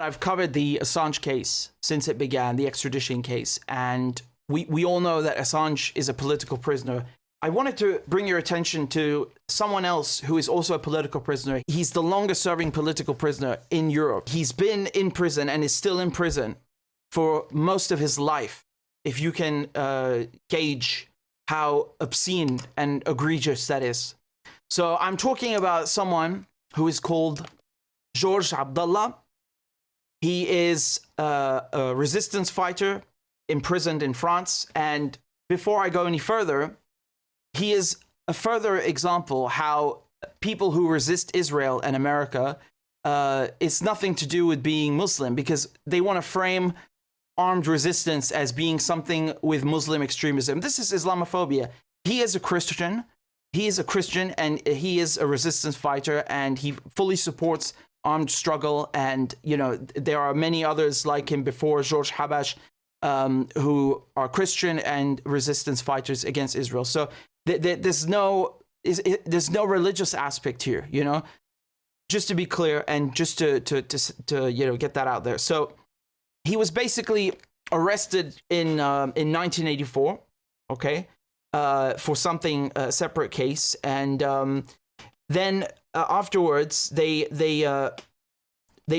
I've covered the Assange case since it began, the extradition case, and we all know that Assange is a political prisoner. I wanted to bring your attention to someone else who is also a political prisoner. He's the longest serving political prisoner in Europe. He's been in prison and is still in prison for most of his life, if you can gauge how obscene and egregious that is. So I'm talking about someone who is called George Abdallah. He is a resistance fighter imprisoned in France. And before I go any further, he is a further example how people who resist Israel and America, it's nothing to do with being Muslim, because they want to frame armed resistance as being something with Muslim extremism. This is Islamophobia. He is a Christian. He is a Christian and he is a resistance fighter, and he fully supports armed struggle. And, you know, there are many others like him before, George Habash, who are Christian and resistance fighters against Israel. So there's no religious aspect here, you know, just to be clear and just to you know, get that out there. So he was basically arrested in 1984, okay, for something, a separate case, and then afterwards they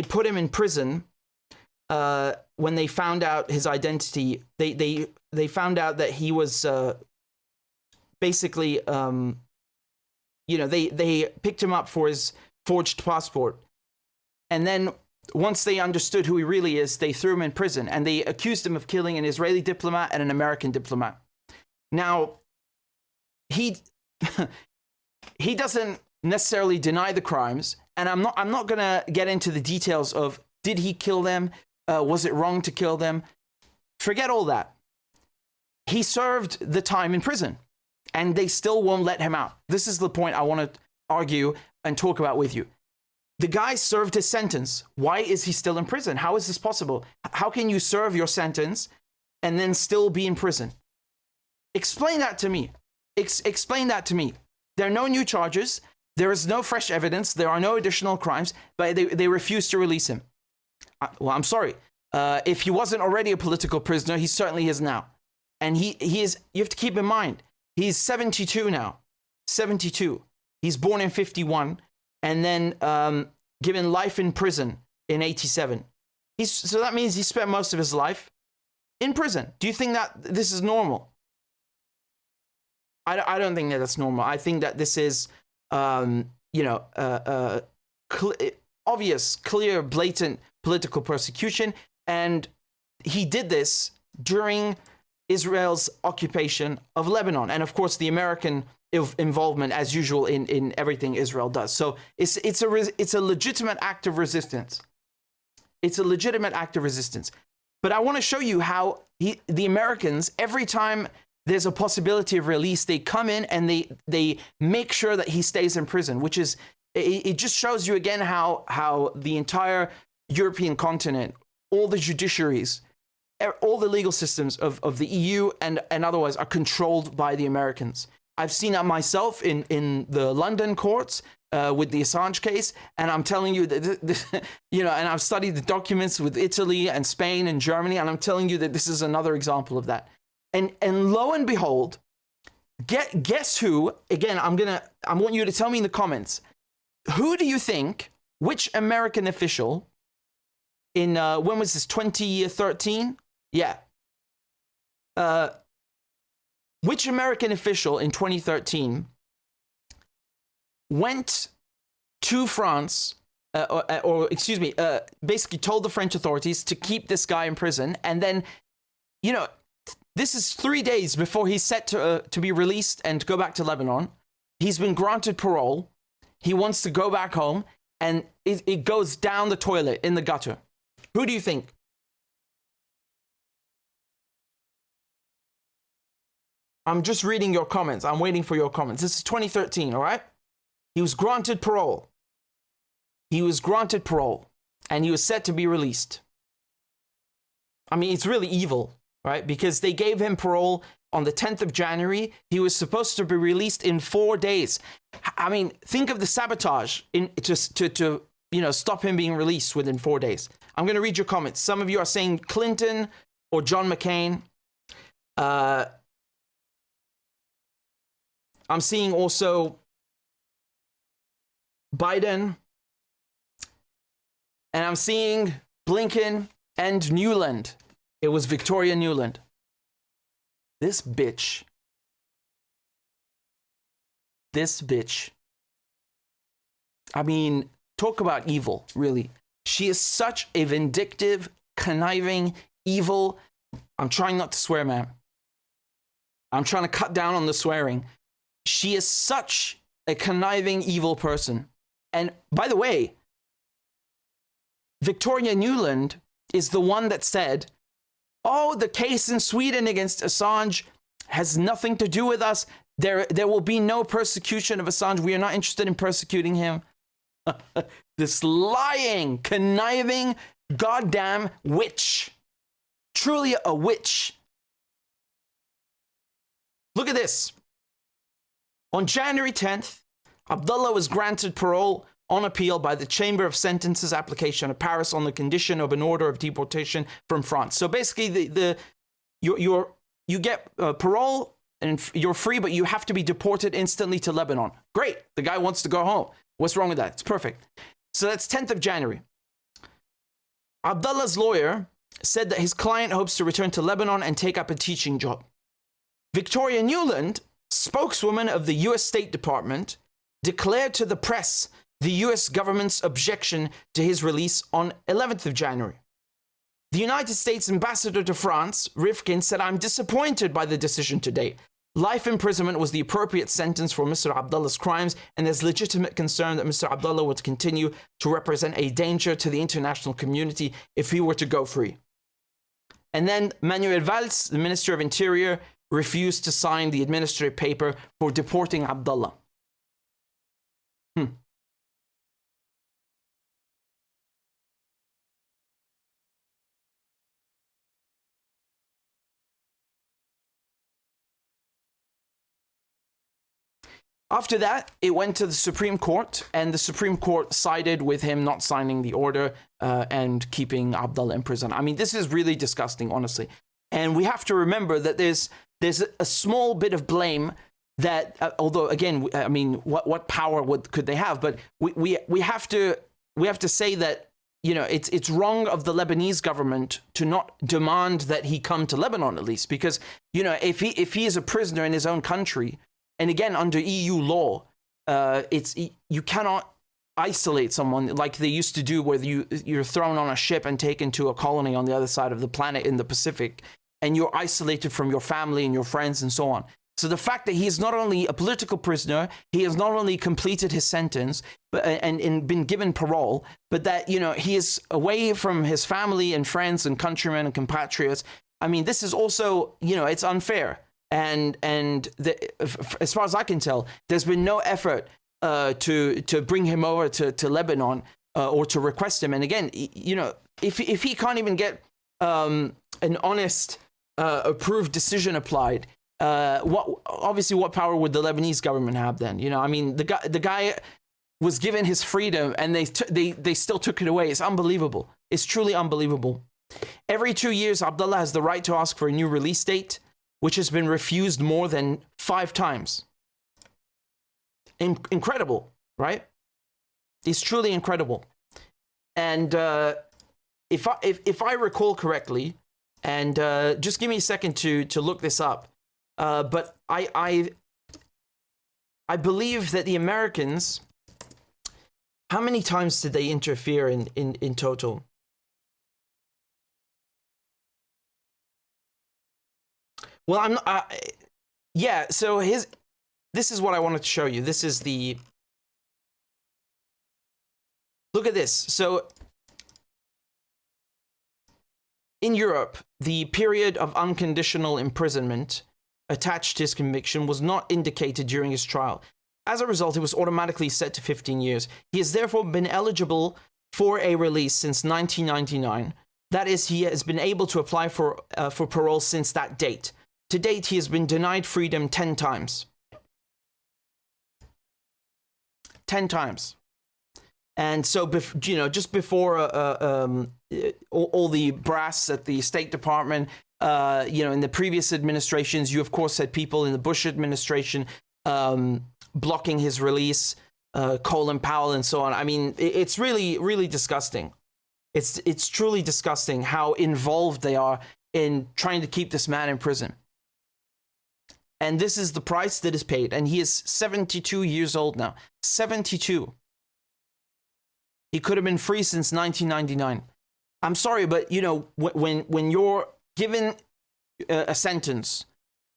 put him in prison. When they found out his identity, they found out that he was basically, you know, they picked him up for his forged passport, and then once they understood who he really is, they threw him in prison, and they accused him of killing an Israeli diplomat and an American diplomat. Now, he doesn't necessarily deny the crimes, and I'm not gonna get into the details of did he kill them, was it wrong to kill them? Forget all that. He served the time in prison, and they still won't let him out. This is the point I want to argue and talk about with you. The guy served his sentence. Why is he still in prison? How is this possible? How can you serve your sentence and then still be in prison? Explain that to me. Explain that to me. There are no new charges. There is no fresh evidence. There are no additional crimes, but they refuse to release him. Well, I'm sorry. If he wasn't already a political prisoner, he certainly is now. And he is, you have to keep in mind, he's 72 now. 72. He's born in 51. And then given life in prison in 87. So that means he spent most of his life in prison. Do you think that this is normal? I don't think that that's normal. I think that this is, you know, obvious, clear, blatant political persecution. And he did this during Israel's occupation of Lebanon. And of course, the American involvement, as usual, in everything Israel does. So it's a legitimate act of resistance. It's a legitimate act of resistance. But I want to show you how the Americans, every time there's a possibility of release, they come in and they make sure that he stays in prison, which is, it just shows you again how the entire European continent, all the judiciaries, all the legal systems of the EU and otherwise are controlled by the Americans. I've seen that myself in the London courts with the Assange case, and I'm telling you that you know, and I've studied the documents with Italy and Spain and Germany, and I'm telling you that this is another example of that. And lo and behold, guess who? Again, I want you to tell me in the comments, who do you think, which American official in when was this, 2013? Yeah. Which American official in 2013 went to France, or excuse me, basically told the French authorities to keep this guy in prison, and then, you know, this is 3 days before he's set to be released and go back to Lebanon. He's been granted parole. He wants to go back home, and it goes down the toilet in the gutter. Who do you think? I'm just reading your comments. I'm waiting for your comments. This is 2013, all right? He was granted parole. He was granted parole, and he was set to be released. I mean, it's really evil, right? Because they gave him parole on the 10th of January. He was supposed to be released in 4 days. I mean, think of the sabotage to you know, stop him being released within 4 days. I'm going to read your comments. Some of you are saying Clinton or John McCain. I'm seeing also Biden. And I'm seeing Blinken and Nuland. It was Victoria Nuland. This bitch. This bitch. I mean, talk about evil, really. She is such a vindictive, conniving, evil. I'm trying not to swear, man. I'm trying to cut down on the swearing. She is such a conniving, evil person. And by the way, Victoria Nuland is the one that said, oh, the case in Sweden against Assange has nothing to do with us. There will be no persecution of Assange. We are not interested in persecuting him. This lying, conniving, goddamn witch. Truly a witch. Look at this. On January 10th, Abdullah was granted parole on appeal by the Chamber of Sentences application of Paris on the condition of an order of deportation from France. So basically, you get parole and you're free, but you have to be deported instantly to Lebanon. Great. The guy wants to go home. What's wrong with that? It's perfect. So that's 10th of January. Abdullah's lawyer said that his client hopes to return to Lebanon and take up a teaching job. Victoria Nuland, spokeswoman of the US State Department, declared to the press the US government's objection to his release on 11th of January. The United States ambassador to France, Rifkin, said, I'm disappointed by the decision today. Life imprisonment was the appropriate sentence for Mr. Abdullah's crimes, and there's legitimate concern that Mr. Abdullah would continue to represent a danger to the international community if he were to go free. And then Manuel Valls, the Minister of Interior, refused to sign the administrative paper for deporting Abdullah. After that, it went to the Supreme Court, and the Supreme Court sided with him not signing the order and keeping Abdullah in prison. I mean, this is really disgusting, honestly. And we have to remember that there's a small bit of blame that, although again, I mean, what power could they have? But we have to say that, you know, it's wrong of the Lebanese government to not demand that he come to Lebanon at least, because, you know, if he is a prisoner in his own country. And again, under EU law, you cannot isolate someone like they used to do, where you're thrown on a ship and taken to a colony on the other side of the planet in the Pacific, and you're isolated from your family and your friends and so on. So the fact that he is not only a political prisoner, he has not only completed his sentence and been given parole, but that, you know, he is away from his family and friends and countrymen and compatriots. I mean, this is also, you know, it's unfair. And as far as I can tell, there's been no effort to bring him over to Lebanon or to request him. And again, you know, if he can't even get an honest, approved decision applied, what power would the Lebanese government have then? You know, I mean, the guy was given his freedom, and they still took it away. It's unbelievable. It's truly unbelievable. Every 2 years, Abdullah has the right to ask for a new release date, which has been refused more than 5 times. Incredible, right? It's truly incredible. And if I recall correctly, and just give me a second to look this up, but I believe that the Americans, how many times did they interfere in total? Well, I'm not, yeah, so this is what I wanted to show you. This is look at this. So in Europe, the period of unconditional imprisonment attached to his conviction was not indicated during his trial. As a result, it was automatically set to 15 years. He has therefore been eligible for a release since 1999. That is, he has been able to apply for parole since that date. To date, he has been denied freedom 10 times. 10 times. And so, just before all the brass at the State Department, in the previous administrations, you of course had people in the Bush administration blocking his release, Colin Powell and so on. I mean, it's really, really disgusting. It's truly disgusting how involved they are in trying to keep this man in prison. And this is the price that is paid. And he is 72 years old now. 72. He could have been free since 1999. I'm sorry, but when you're given a sentence,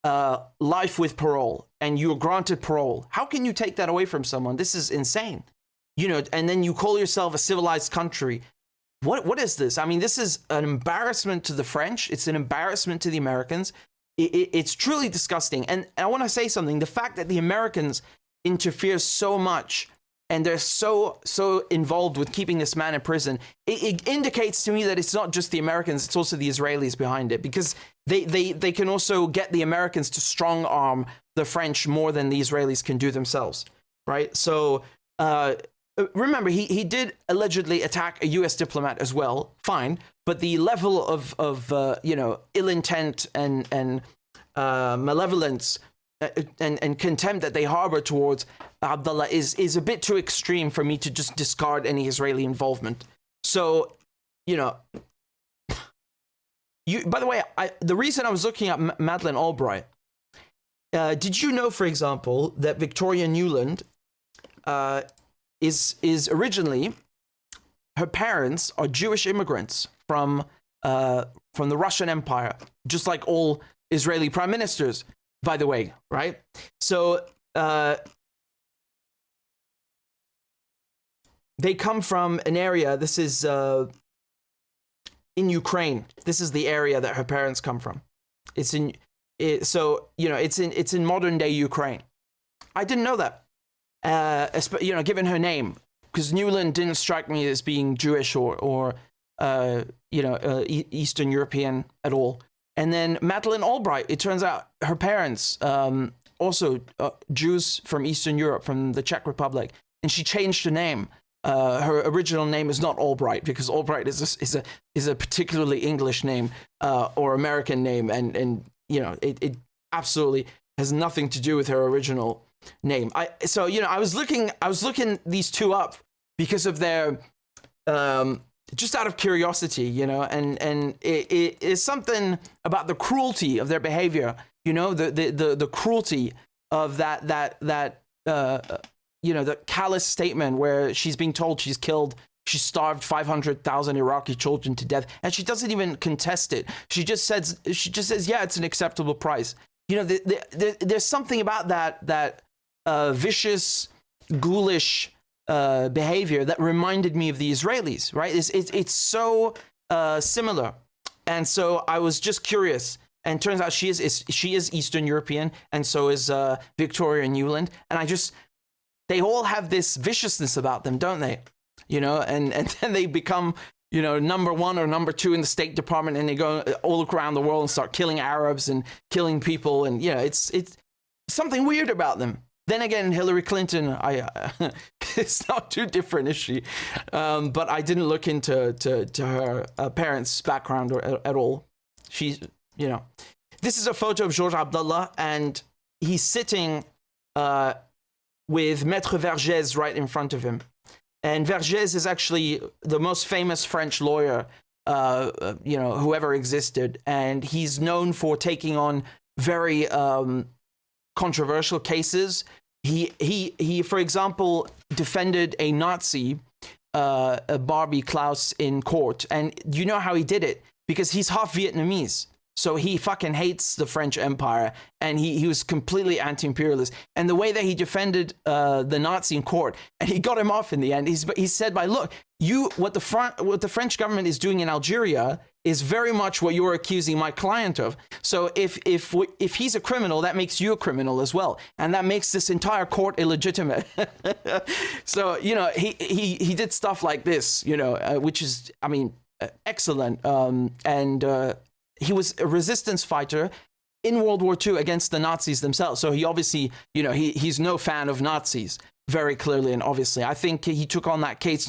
life with parole, and you're granted parole, how can you take that away from someone? This is insane. And then you call yourself a civilized country. What is this? I mean, this is an embarrassment to the French. It's an embarrassment to the Americans. It's truly disgusting. And I want to say something. The fact that the Americans interfere so much and they're so involved with keeping this man in prison, it indicates to me that it's not just the Americans, it's also the Israelis behind it, because they can also get the Americans to strong arm the French more than the Israelis can do themselves, right? So remember, he did allegedly attack a U.S. diplomat as well, fine, but the level of ill intent and malevolence and contempt that they harbor towards Abdallah is a bit too extreme for me to just discard any Israeli involvement. So, by the way, the reason I was looking at Madeleine Albright, did you know, for example, that Victoria Nuland is originally, her parents are Jewish immigrants from the Russian Empire, just like all Israeli prime ministers, by the way, right? So they come from an area. This is in Ukraine. This is the area that her parents come from. It's in modern day Ukraine. I didn't know that. Given her name, because Nuland didn't strike me as being Jewish or Eastern European at all. And then Madeleine Albright, it turns out her parents also Jews from Eastern Europe, from the Czech Republic, and she changed her name. Her original name is not Albright, because Albright is a particularly English name or American name, and it absolutely has nothing to do with her original name. I was looking these two up because of their just out of curiosity, and it is something about the cruelty of their behavior, the cruelty of that the callous statement where she's being told she starved 500,000 Iraqi children to death, and she doesn't even contest it. She just says, yeah, it's an acceptable price. There's something about that vicious, ghoulish behavior that reminded me of the Israelis, right? It's so similar. And so I was just curious, and turns out she is Eastern European, and so is Victoria Nuland, and they all have this viciousness about them, don't they? And then they become number one or number two in the State Department, and they go all around the world and start killing Arabs and killing people, and it's something weird about them. Then again, Hillary Clinton, it's not too different, is she? But I didn't look into her parents' background at all. She's, This is a photo of Georges Abdallah, and he's sitting with Maître Vergès right in front of him. And Vergès is actually the most famous French lawyer, who ever existed. And he's known for taking on very controversial cases. He, for example, defended a Nazi, Barbie Klaus, in court. And you know how he did it? Because he's half Vietnamese. So he fucking hates the French Empire, and he was completely anti-imperialist. And the way that he defended the Nazi in court, and he got him off in the end, he said, look, what the French government is doing in Algeria is very much what you're accusing my client of. So if he's a criminal, that makes you a criminal as well, and that makes this entire court illegitimate. So he did stuff like this, which is, excellent, and. He was a resistance fighter in World War II against the Nazis themselves. So he obviously, he's no fan of Nazis. very clearly and obviously. I think he took on that case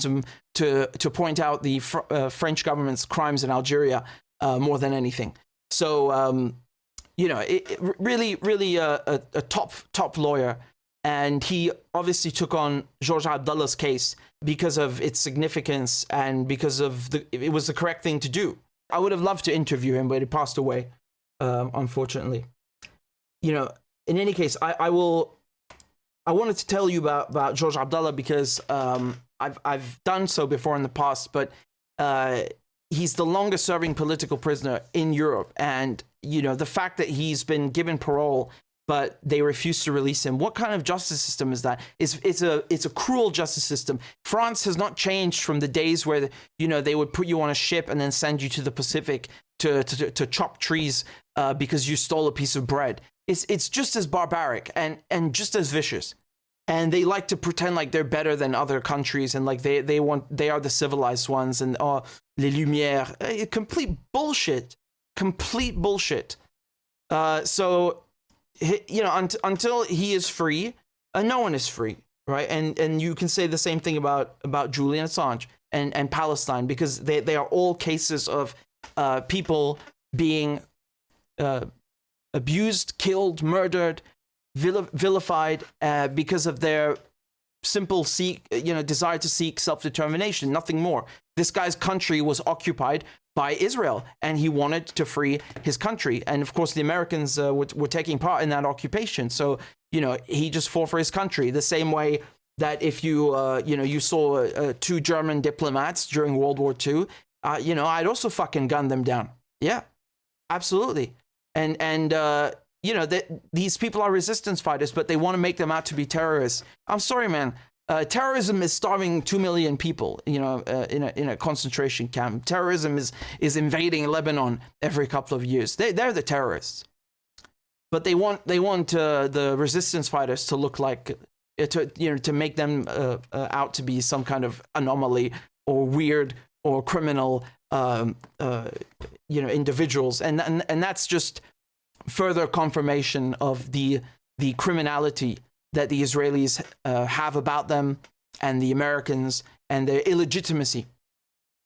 to point out the French government's crimes in Algeria more than anything. So, really a top lawyer. And he obviously took on George Abdallah's case because of its significance and because of it was the correct thing to do. I would have loved to interview him, but he passed away, unfortunately. In any case, I wanted to tell you about George Abdallah because I've done so before in the past, but he's the longest serving political prisoner in Europe. And, the fact that he's been given parole, but they refuse to release him. What kind of justice system is that? It's a cruel justice system. France has not changed from the days where they would put you on a ship and then send you to the Pacific to chop trees because you stole a piece of bread. It's just as barbaric and just as vicious. And they like to pretend like they're better than other countries and like they are the civilized ones and les Lumières. Complete bullshit. Complete bullshit. So. Until he is free, no one is free, right? And you can say the same thing about Julian Assange and Palestine, because they are all cases of people being abused, killed, murdered, vilified because of their simple desire to seek self-determination, nothing more. This guy's country was occupied by Israel, and he wanted to free his country. And of course, the Americans were taking part in that occupation. So, he just fought for his country. The same way that if you saw two German diplomats during World War II, I'd also fucking gun them down. Yeah, absolutely. And these people are resistance fighters, but they want to make them out to be terrorists. I'm sorry, man. Terrorism is starving 2 million people, in a concentration camp. Terrorism is invading Lebanon every couple of years. They're the terrorists, but they want the resistance fighters to look like to make them out to be some kind of anomaly or weird or criminal individuals, and that's just further confirmation of the criminality that the Israelis have about them, and the Americans, and their illegitimacy